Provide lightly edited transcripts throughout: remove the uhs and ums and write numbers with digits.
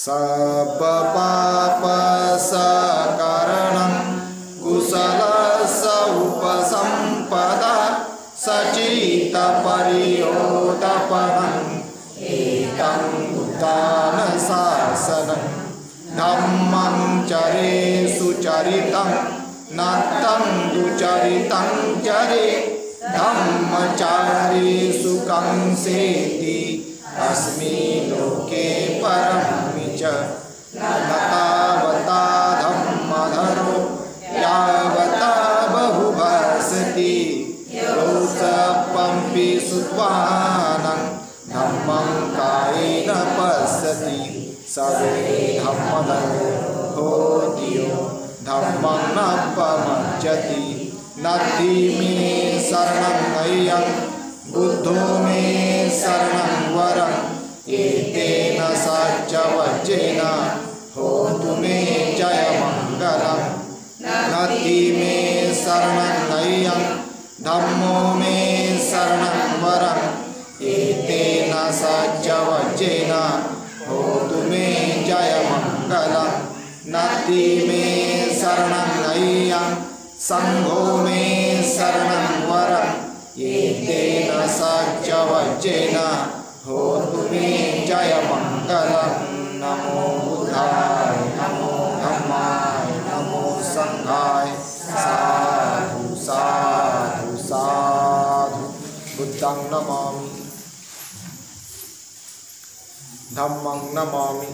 सब पाप सकरणं कुशल उपसंपदा सचित परियोदपनं एकं बुद्धान शासनं धम्मं चरे सुचरितं नत्तं दुचरितं चरे धम्मचारी सुखं सेति अस्मिन् लोके परमं च न तावता धम्मधरो यावता बहुभासति रोचपम्पि सुत्वानं धम्मं कायेन पश्यति सवे धम्मधरो होति यो धम्मं न पमज्जति नद्धि मे शरणं नय्यं बुद्धो मे शरणं वरं एतेन सच्चवज्जेन होतु मे जयमङ्गलं नद्धि मे शरणं नय्यं धम्मो मे शरणं वरं एतेन सच्चवज्जेन होतु मे जयमङ्गलं नद्धि मे शरणं नय्यं संघो मे शरणं वरं एतेन सच्चवज्जेन होतु मे जयमङ्गलं नमो बुद्धाय नमो धम्माय नमो संघाय साधु साधु साधु बुद्धं नमामि धम्मं नमामि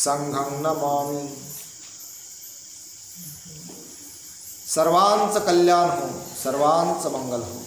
संघं नमामि। सर्वांचं कल्याण हो, सर्वांचं मंगल हो।